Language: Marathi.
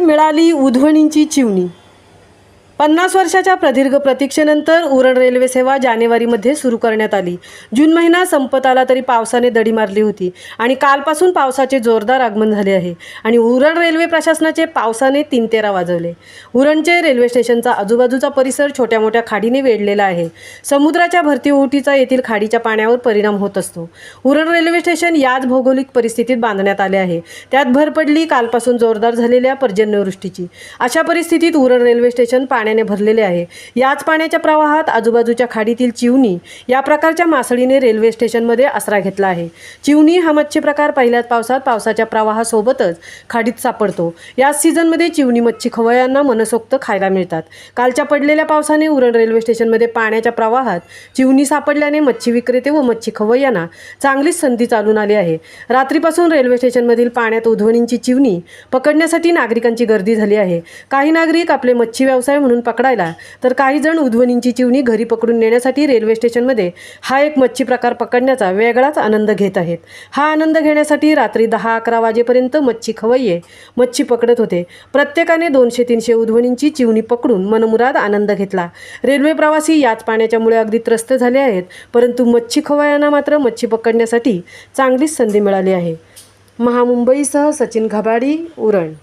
मिळाली उध्वणींची चिवणी। 50 वर्षाच्या प्रदीर्घ प्रतीक्षेनंतर उरण रेल्वे सेवा जानेवारीमध्ये सुरू करण्यात आली। जून महिना संपत आला तरी पावसाने दडी मारली होती आणि कालपासून पावसाचे जोरदार आगमन झाले आहे आणि उरण रेल्वे प्रशासनाचे पावसाने 3-13 वाजवले। उरणचे रेल्वे स्टेशनचा आजूबाजूचा परिसर छोट्या मोठ्या खाडीने वेढलेला आहे। समुद्राच्या भरती-ओहोटीचा येथील खाडीच्या पाण्यावर परिणाम होत असतो। उरण रेल्वे स्टेशन याच भौगोलिक परिस्थितीत बांधण्यात आले आहे। त्यात भर पडली कालपासून जोरदार झालेल्या पर्जन्यवृष्टीची। अशा परिस्थितीत उरण रेल्वे स्टेशन पाण्याने भरलेले आहे। याच पाण्याच्या प्रवाहात आजूबाजूच्या खाडीतील चिवणी या प्रकारच्या मासळीने रेल्वे स्टेशनमध्ये आसरा घेतला आहे। चिवणी हा मच्छी प्रकार पहिल्याच पावसात पावसाच्या प्रवाहासोबतच खाडीत सापडतो। याच सीझनमध्ये चिवणी मच्छी खवय्यांना मनसोक्त खायला मिळतात। कालच्या पडलेल्या पावसाने उरण रेल्वे स्टेशनमध्ये पाण्याच्या प्रवाहात चिवणी सापडल्याने मच्छी विक्रेते व मच्छी खवय्यांना चांगलीच संधी चालून आली आहे। रात्रीपासून रेल्वे स्टेशनमधील पाण्यात उध्वणींची चिवणी पकडण्यासाठी नागरिकांची गर्दी झाली आहे। काही नागरिक आपले मच्छी व्यवसाय म्हणून पकडायला तर काही जण उध्वणींची चिवणी घरी पकडून नेण्यासाठी रेल्वे स्टेशनमध्ये हा एक मच्छी प्रकार पकडण्याचा वेगळाच आनंद घेत आहेत। हा आनंद घेण्यासाठी रात्री 10-11 वाजेपर्यंत मच्छी खवय्ये मच्छी पकडत होते। प्रत्येकाने 200-300 उध्वणींची चिवणी पकडून मनमुराद आनंद घेतला। रेल्वे प्रवासी याच पाण्याच्यामुळे अगदी त्रस्त झाले आहेत, परंतु मच्छी खवय्यांना मात्र मच्छी पकडण्यासाठी चांगलीच संधी मिळाली आहे। महामुंबईसह सचिन घबाडी, उरण।